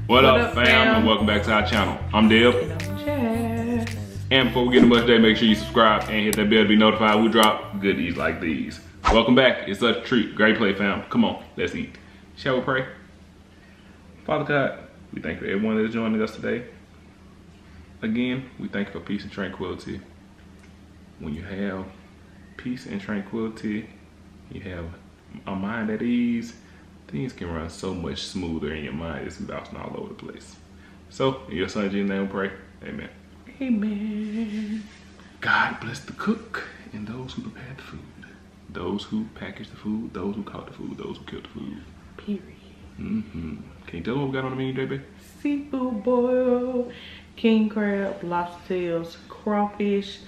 What up, fam, and welcome back to our channel. I'm Deb. And before we get into much today, make sure you subscribe and hit that bell to be notified when we drop goodies like these. Welcome back. It's such a treat. Great play, fam. Come on, let's eat. Shall we pray? Father God, we thank you for everyone that is joining us today. Again, we thank you for peace and tranquility. When you have peace and tranquility, you have a mind at ease, things can run so much smoother in your mind. It's bouncing all over the place. So, in your son Jesus' name we pray. Amen. Amen. God bless the cook and those who prepared the food. Those who packaged the food, those who caught the food, those who killed the food. Period. Can you tell them what we got on the menu, JB? Seafood boil, king crab, lobster tails, crawfish,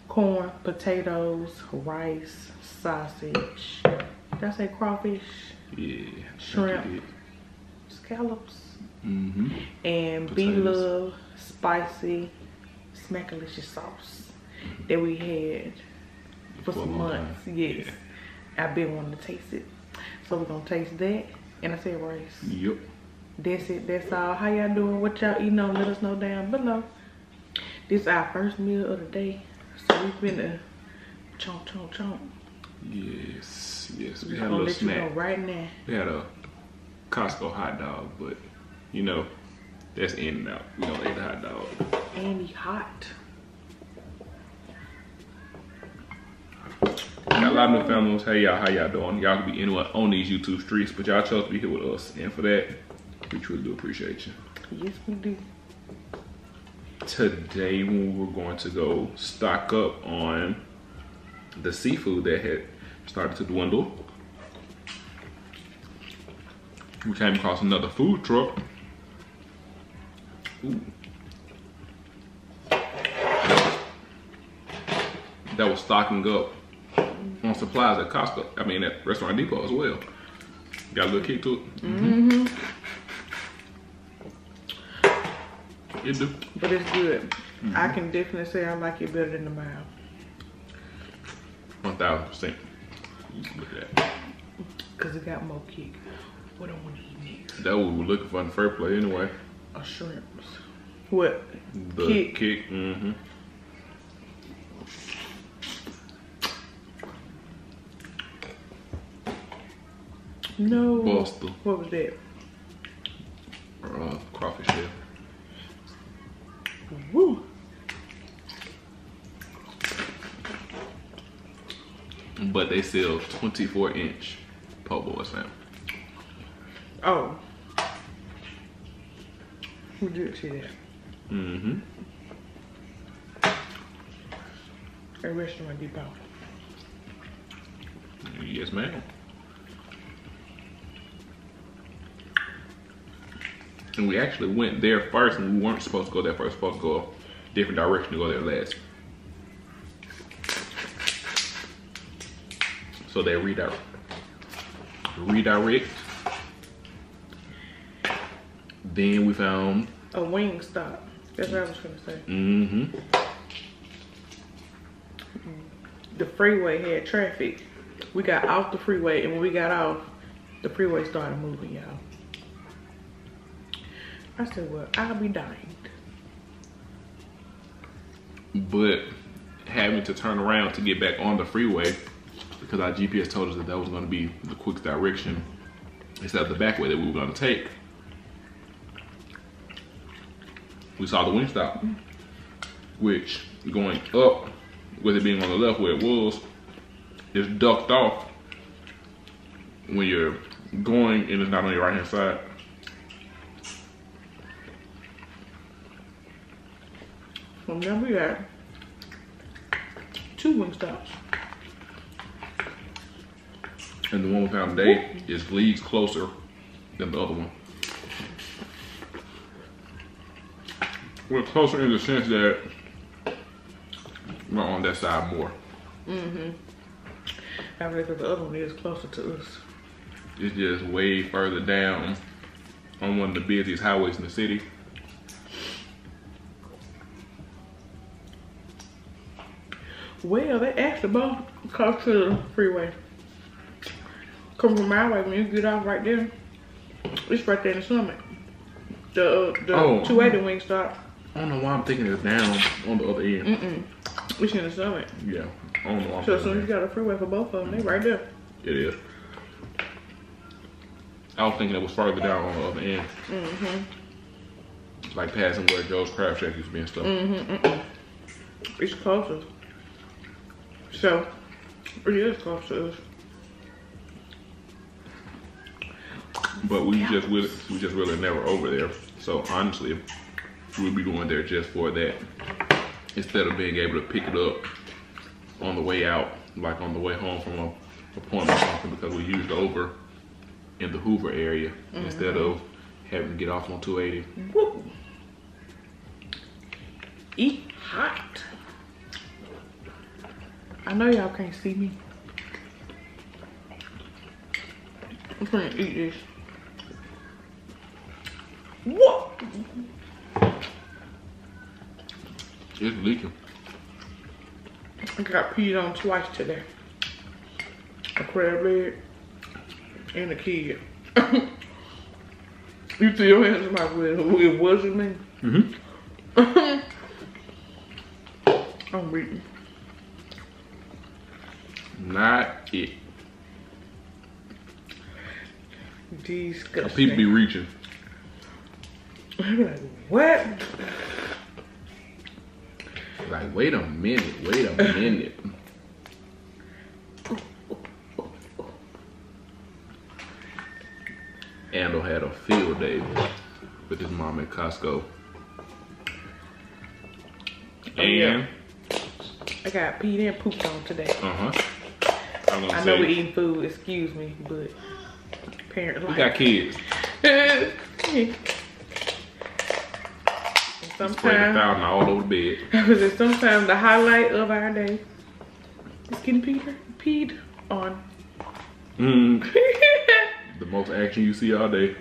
corn, potatoes, rice, sausage. Did I say crawfish? Yeah. Shrimp, scallops, and Potatoes. B-Love spicy Smackalicious sauce that we had for some months. Yes. Yeah. I've been wanting to taste it. So we're gonna taste that. And I said rice. Yep. That's it. That's all. How y'all doing? What y'all eating on? Let us know down below. This is our first meal of the day. So we've been a chomp, chomp, chomp. Yes, yes. We We're had a gonna little let you know snack. right now. We had a Costco hot dog, but you know, that's in and out. We don't eat the hot dog. And he hot. Got a lot of new families. Hey y'all, how y'all doing? Y'all could be anywhere on these YouTube streets, but y'all chose to be here with us. And for that, we truly do appreciate you. Yes, we do. Today, we're going to go stock up on the seafood that had started to dwindle. We came across another food truck. Ooh. That was stocking up on supplies at Costco. I mean, at Restaurant Depot as well. Got a little kick to it. It do. But it's good. I can definitely say I like it better than the mild. 1000%. Look at that. Cause it got more kick. What I want to eat next? That what we were looking for in the first place anyway. A shrimps. What? The kick. No. Buster. What was that? Crawfish shell. Woo. But they sell 24-inch po' boys, fam. Oh. Who did see that? At Restaurant Depot. Yes, ma'am. And we actually went there first, and we weren't supposed to go there first. Supposed to go a different direction to go there last. So they redirect. Then we found a wing stop. That's what I was gonna say. The freeway had traffic. We got off the freeway, and when we got off, the freeway started moving, y'all. I said, well, I'll be dying. But having to turn around to get back on the freeway because our GPS told us that that was going to be the quickest direction instead of the back way that we were going to take. We saw the Wingstop, which going up, with it being on the left where it was, is ducked off when you're going and it's not on your right hand side. Well, then we got 2 Wingstops. And the one we found today is leagues closer than the other one. We're closer in the sense that we're on that side more. I believe the other one is closer to us. It's just way further down on one of the busiest highways in the city. Well, they actually both close to the freeway. Come from my way, when you get off right there, it's right there in the Summit. The 280 wing stop. I don't know why I'm thinking it's down on the other end. It's in the Summit. Yeah, I don't know why. So as soon as you got a freeway for both of them, they right there. It is. I was thinking it was further down on the other end. Like passing where Joe's Crab Shack used to be and stuff. It's closer. So, it is close to us. But we just really never over there. So honestly, we'll be going there just for that. Instead of being able to pick it up on the way out, like on the way home from a appointment or something, because we used over in the Hoover area instead of having to get off on 280. Woo. Eat hot. I know y'all can't see me. I'm gonna eat this. What? It's leaking. I got peed on twice today. A crab leg and a kid. You threw your hands in my way. It wasn't me. I'm reading. Not it. Disgusting. People be reaching. I'm like, what? Like, wait a minute. Andel had a field day with his mom at Costco. And I got peed and pooped on today. I know we're eating food, excuse me, but parents we like got kids. Sometimes fountain all over the bed. Sometimes the highlight of our day is getting peed on. The most action you see all day.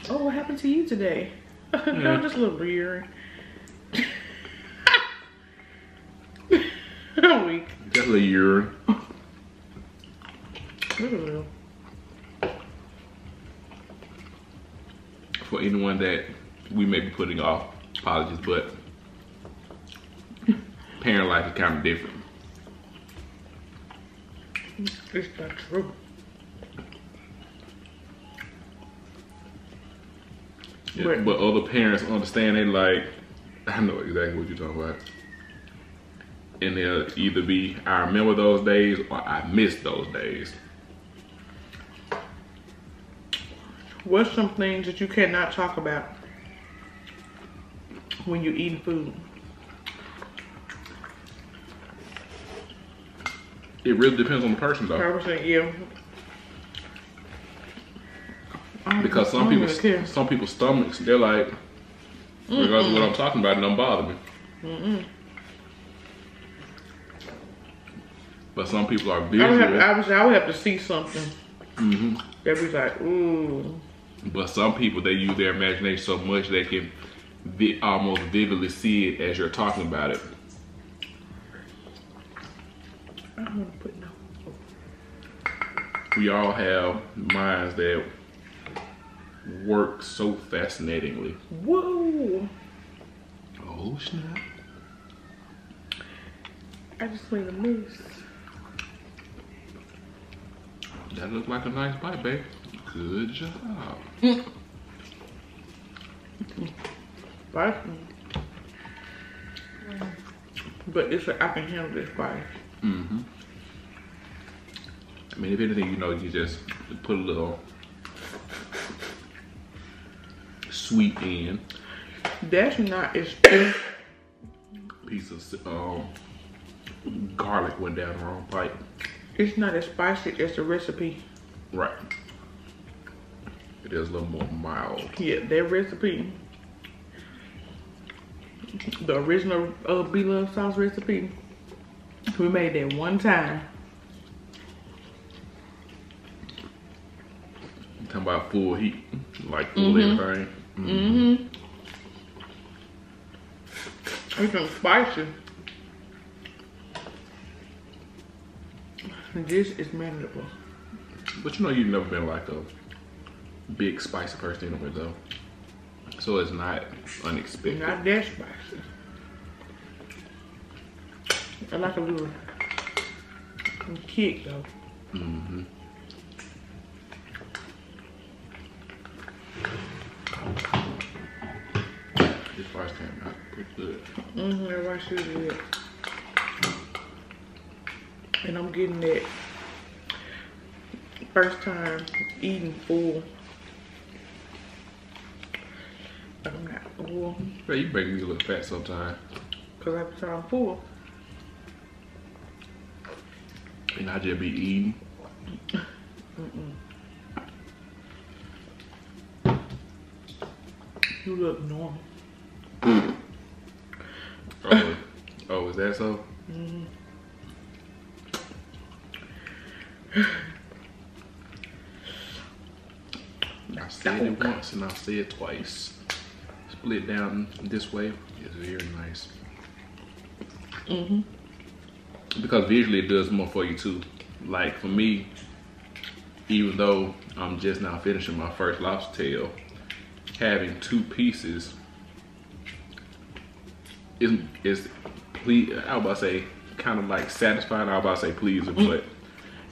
Oh, what happened to you today? No, just a little rearing. I'm weak. Just a little urine. For anyone that we may be putting off, apologies, but parent life is kind of different. It's not true. Yeah, but other parents understand, they like, I know exactly what you're talking about. And they'll either be, I remember those days or I miss those days. What's some things that you cannot talk about when you're eating food? It really depends on the person though. Yeah. Because some people's stomachs, they're like, regardless of what I'm talking about, it don't bother me. But some people are visual. I would have to see something. That be like, ooh. But some people, they use their imagination so much they can almost vividly see it as you're talking about it. I don't want to put no. We all have minds that work so fascinatingly. Whoa! Oh snap! I just made a mess. That looked like a nice bite, babe. Good job. Spicy. But it's like I can handle this spice. I mean, if anything, you know, you just put a little sweet in. That's not as Piece of garlic went down the wrong pipe. It's not as spicy as the recipe. Right. It is a little more mild. Yeah, that recipe, the original B-Love sauce recipe, we made that one time. You talking about full heat, like full everything. It's some spicy. This is manageable. But you know, you've never been like a big spicy person anyway, though. So it's not unexpected. Not that spicy. I like a little kick though. Mm-hmm. This rice came out pretty good. Mm-hmm, that rice is good. And I'm getting that first time eating full. But I'm not full. Well, you make me look fat sometimes. Cause every time I'm full. And I just be eating. You look normal. Oh, is that so? Mm-hmm. I said it once and I said it twice. Split down this way is very nice. Mm-hmm. Because visually it does more for you too. Like for me, even though I'm just now finishing my first lobster tail, having 2 pieces is I was about to say kind of like satisfying. I was about to say pleasing, but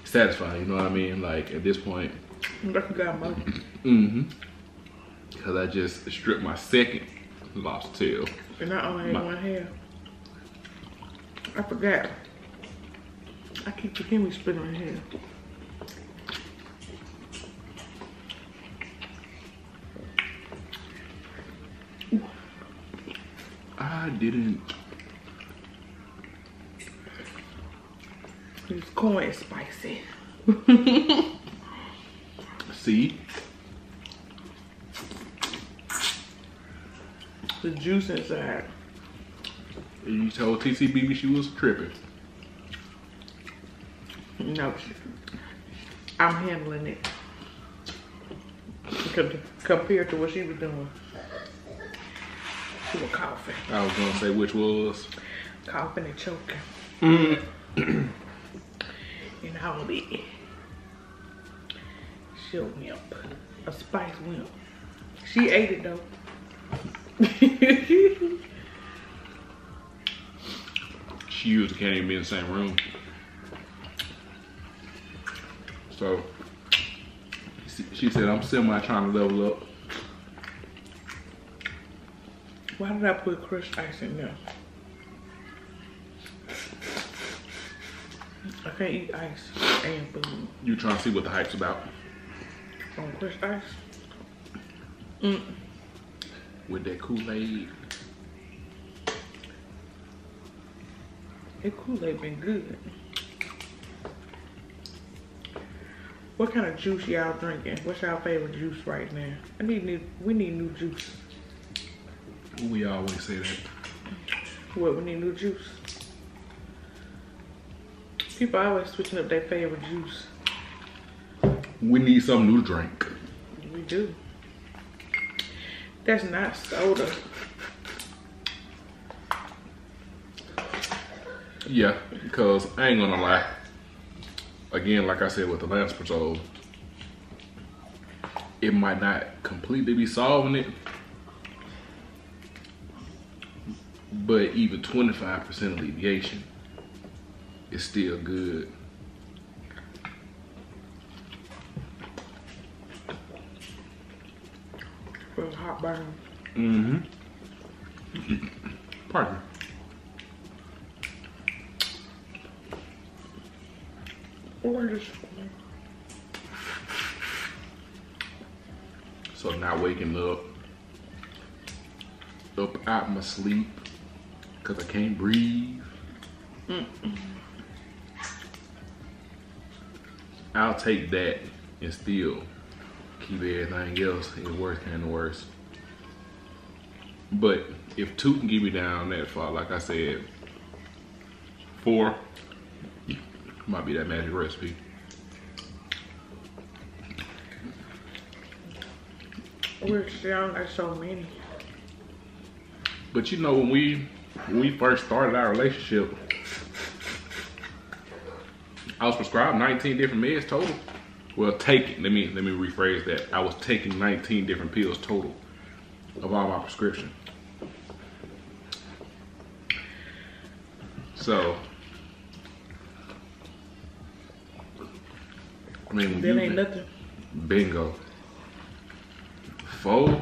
satisfying. You know what I mean? Like at this point. Mm-hmm. Because I just stripped my second lobster tail. And I only had one hair. I forgot. I keep forgetting we split my hair. I didn't. This corn is spicy. See? The juice inside. You told TCB she was tripping. No, I'm handling it. Compared to what she was doing. She was coughing. I was gonna say which was? Coughing and choking. Mm. And all of it. She a wimp. A spice wimp. She ate it though. She usually can't even be in the same room. So she said, I'm semi trying to level up. Why did I put crushed ice in there? I can't eat ice and food. You trying to see what the hype's about? On crushed ice? With that Kool-Aid. That Kool-Aid been good. What kind of juice y'all drinking? What's y'all favorite juice right now? We need new juice. We always say that. What, we need new juice? People always switching up their favorite juice. We need something new to drink. We do. That's not soda. Yeah, because I ain't gonna lie. Again, like I said with the Lance Patrol, it might not completely be solving it, but even 25% alleviation is still good. For a hot burn. Mm-hmm. Pardon. So now waking up out my sleep, cause I can't breathe. I'll take that and still keep everything else in worse and worse. But if 2 can get me down that far, like I said, 4 might be that magic recipe. We're sound like so many. But you know, when we first started our relationship, I was prescribed 19 different meds total. Well, taking, let me rephrase that. I was taking 19 different pills total of all my prescription. So, I mean, that ain't nothing. Bingo. 4,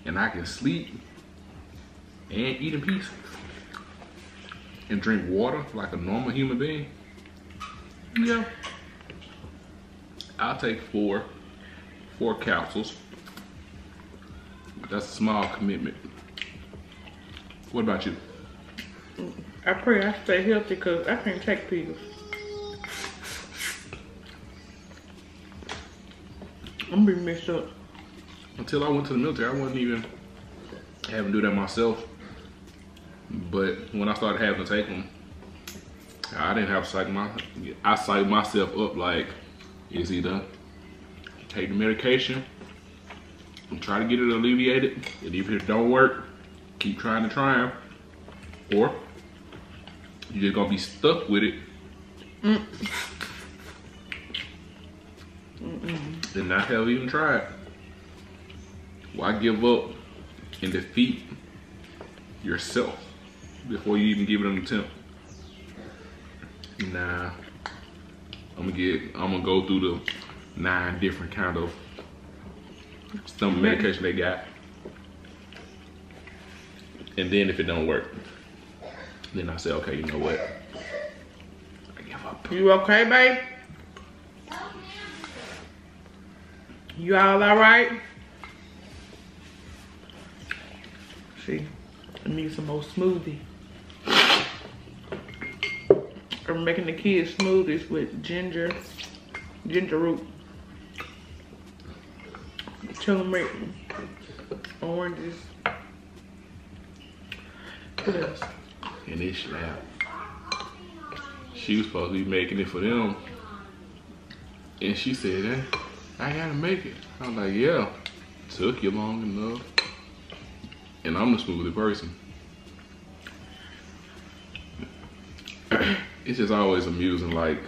and I can sleep and eat in peace and drink water like a normal human being. Yeah. I'll take 4 capsules. That's a small commitment. What about you? I pray I stay healthy because I can't take pills. I'm being messed up. Until I went to the military, I wasn't even having to do that myself. But when I started having to take them, I didn't have to psych myself up like, it's either take the medication and try to get it alleviated, and if it don't work, keep trying to try them, or you're just gonna be stuck with it and not have even tried. Why give up and defeat yourself before you even give it an attempt? Nah, I'm gonna go through the 9 different kind of stomach medication they got, and then if it don't work, then I say, okay, you know what? I give up. You okay, babe? You all right? See, I need some more smoothie. I'm making the kids smoothies with ginger root, turmeric, oranges. What else? And this slap. She was supposed to be making it for them, and she said, hey, I gotta make it. I was like, yeah, took you long enough. And I'm the smoothie person. It's just always amusing, like,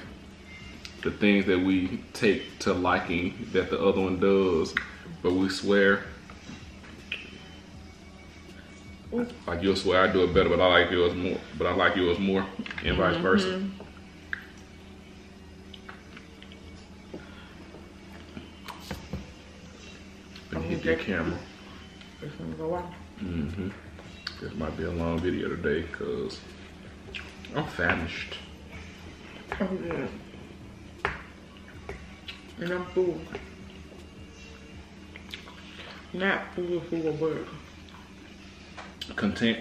the things that we take to liking that the other one does, but we swear. Like, you'll swear I do it better, but I like yours more. But I like yours more, and vice versa. Let me hit that camera. It's gonna go out. This might be a long video today, cause I'm famished. I'm good. And I'm full. Not full, but content.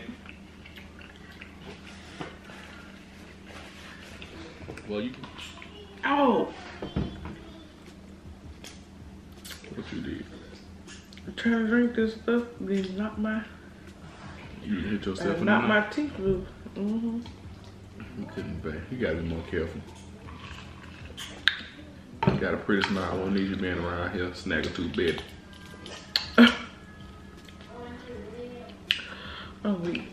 Well, you can. Oh! What you did? I'm trying to drink this stuff, then knock my. You hit yourself in the knock my eye? teeth loose. You couldn't, babe. You gotta be more careful. You got a pretty smile. I won't need you being around here snagging too bad. Oh, wait.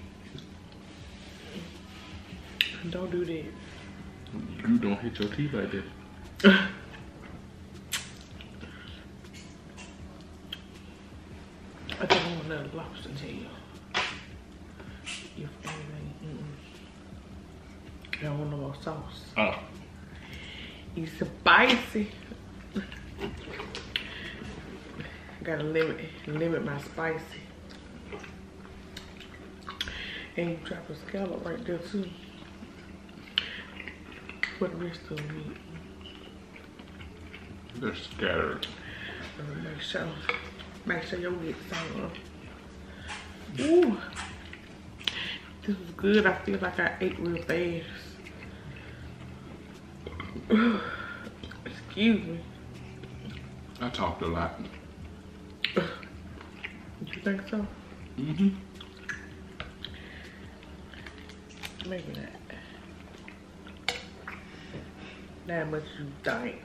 Don't do that. You don't hit your teeth like that. I think I want another lobster tail. If anything, I don't want no more sauce. Oh. It's spicy. Gotta limit my spicy. And you drop a scallop right there too. For the rest of the meat. They're scattered. Make sure you get some. Ooh. This was good. I feel like I ate real fast. Excuse me. I talked a lot. You think so? Maybe not. Not much you think.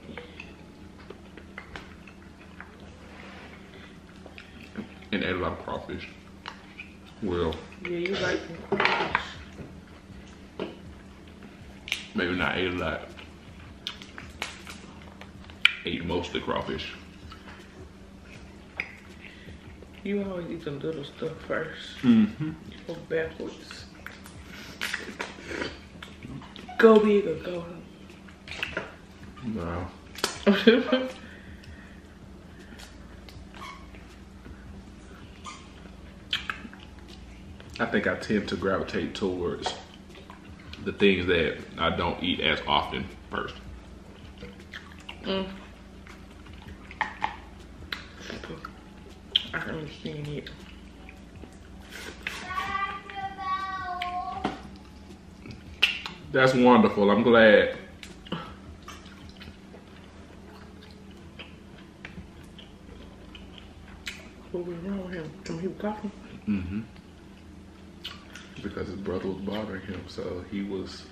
And ate a lot of crawfish. Well. Yeah, you like some crawfish. Maybe not ate a lot. ate most of the crawfish. You always eat the little stuff first. Mm-hmm. Go backwards. Go big or go home. No. I think I tend to gravitate towards the things that I don't eat as often first. I can understand it. That's wonderful. I'm glad. What was wrong with him? He was coughing? Mm-hmm. Because his brother was bothering him, so he was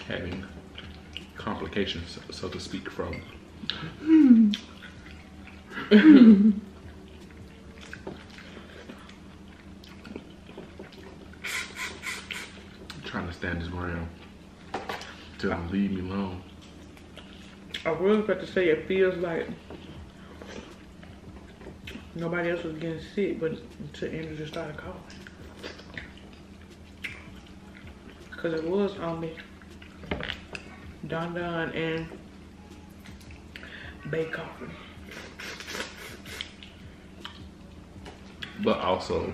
having complications, so to speak, from. Trying to stand his ground. Tell him leave me alone. I was about to say it feels like nobody else was getting sick, but until Andrew just started coughing. Cause it was only Don and Bay coughing. But also,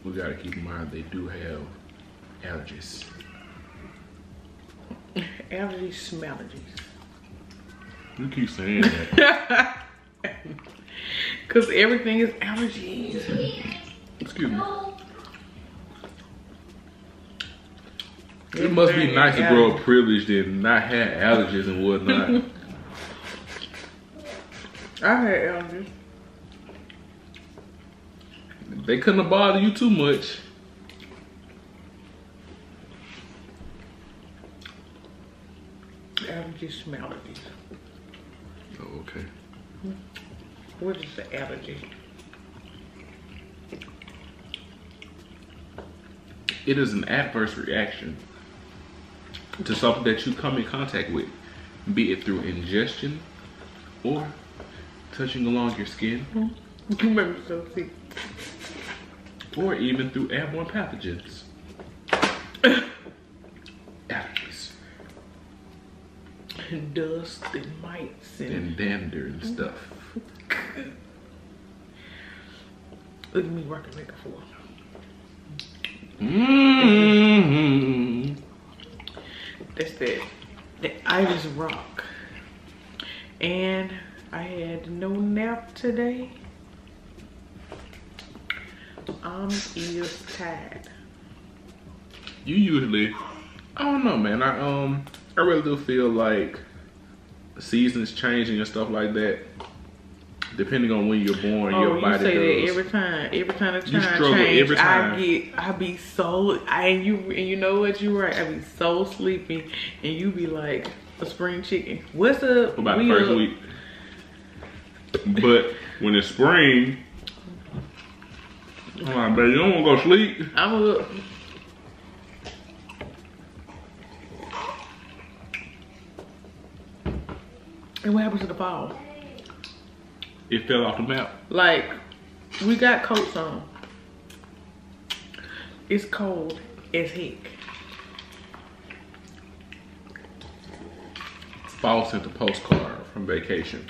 we gotta keep in mind they do have allergies. Allergies, smellergies. You keep saying that. Cause everything is allergies. Excuse me. It must be nice to grow up privileged and not have allergies and whatnot. I had allergies. They couldn't have bothered you too much. Allergies, smellergies. Oh, okay. What is the allergy? It is an adverse reaction to something that you come in contact with, be it through ingestion or touching along your skin, You make me so sick. or even through airborne pathogens. Allergies. Dust and mites And dander and stuff. Look at me working makeup for. Mm-hmm. That's the Iris Rock. And I had no nap today. I'm ears tired. You usually, I don't know, man. I really do feel like seasons changing and stuff like that. Depending on when you're born, your body does. You say that every time the time change, every time. I be so, and you know what, you right, I be so sleepy, and you be like a spring chicken. What's up? About the first week. But when it's spring, I'm like, baby, you don't want to go sleep? I'm up. And what happens to the fall? It fell off the map. Like, we got coats on. It's cold as heck. Fall sent a postcard from vacation.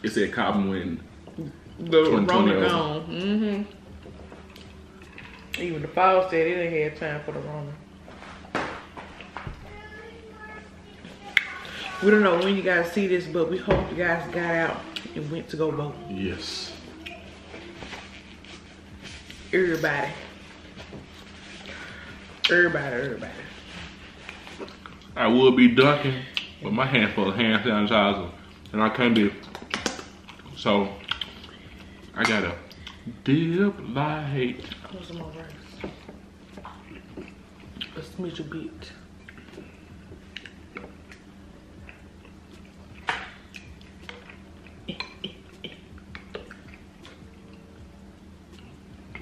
It said cotton wind. The Rona gone. Mm-hmm. Even the fall said it ain't had time for the Rona. We don't know when you guys see this, but we hope you guys got out and went to go vote. Yes. Everybody. I would be ducking, but my hand full of hand sanitizer, and I can't be. So I gotta dip light. What's some more rice? A smidge of bit.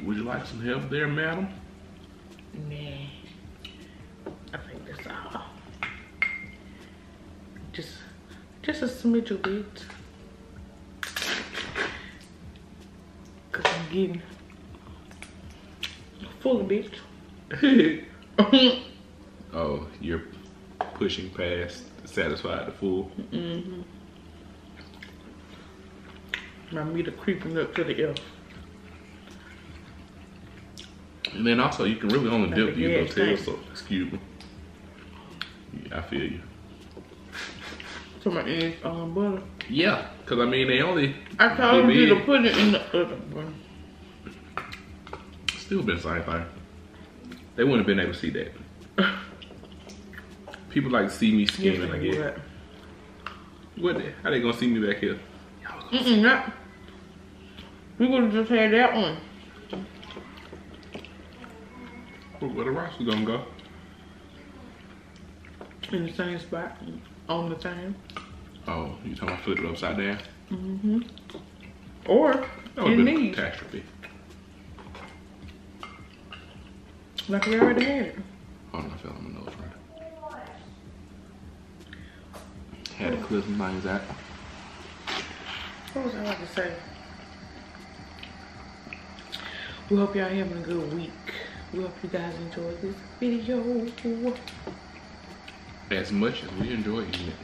Would you like some help there, madam? little bit. Cause I'm getting full of bitch. Oh, you're pushing past to satisfy the full. Mm-hmm. My meter creeping up to the F. And then also, you can really only dip these little tails, so excuse me. Yeah, I feel you. So my eggs on butter. Yeah, because I mean, they only. I told you to put it in the other one. Still been the same thing. They wouldn't have been able to see that. People like to see me scheming, I guess. What? How they gonna see me back here? Not. We would have just had that one. Where the rocks was gonna go? In the same spot, on the same. Oh, you talking about flip it upside down? Mm-hmm. Or that would in be these. Catastrophe. Like we already had it. Oh no, I fell on my nose right. Had to clear some things out. What was I about to say? We hope y'all having a good week. We hope you guys enjoyed this video. As much as we enjoy eating it.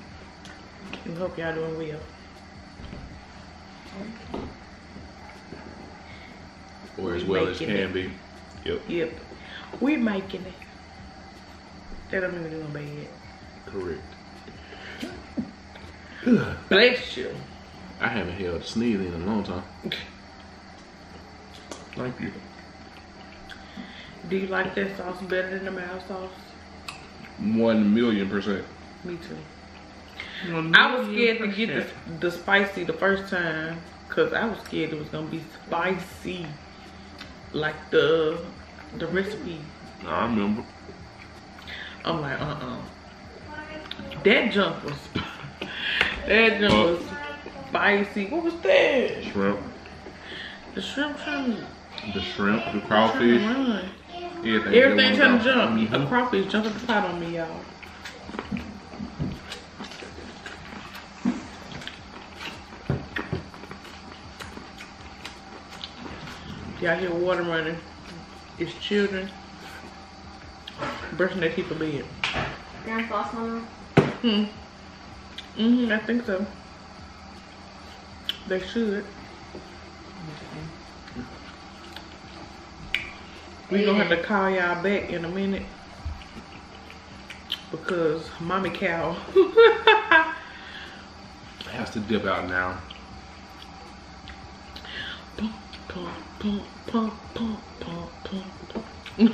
We hope y'all doing well. Or as well as can be. Yep. Yep. We're making it. That don't mean we're doing bad. Correct. Bless you. I haven't held a sneeze in a long time. Thank you. Do you like that sauce better than the mild sauce? 1,000,000%. Me too. I was scared to get the spicy the first time because I was scared it was gonna be spicy like the recipe. I remember. I'm like, that junk was was spicy. What was that? Shrimp. The shrimp. The shrimp, the crawfish. Everything trying to jump. A crawfish jumped at the pot on me, y'all. Y'all hear water running. It's children brushing their teeth for bed. Darn sauce on I think so. They should. We gonna have to call y'all back in a minute because mommy cow has to dip out now.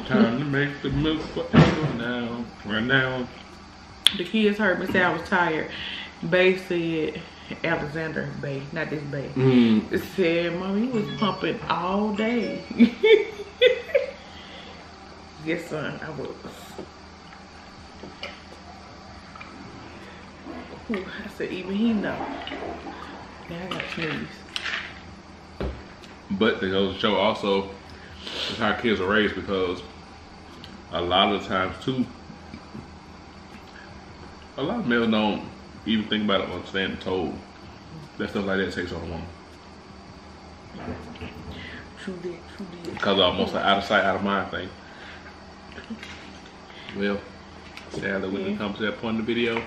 Time to make the move forever now. Right now. The kids heard me say I was tired. Bay said, Alexander Bay, not this Bay. It said, Mommy, you was pumping all day. Yes, son, I was. Ooh, I said, even he know. Now I got to sneeze. But the goes to show also is how kids are raised, because a lot of the times too, a lot of males don't even think about it or understand the toll that stuff like that takes on a woman. True that. Because almost an out of sight, out of mind thing. Well, sadly we can come to that point in the video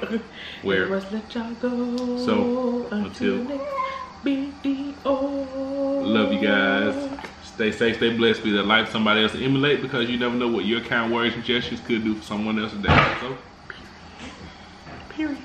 where let y'all go. So until love you guys. Stay safe, stay blessed. Be the life somebody else to emulate, because you never know what your kind words and gestures could do for someone else today. So, period.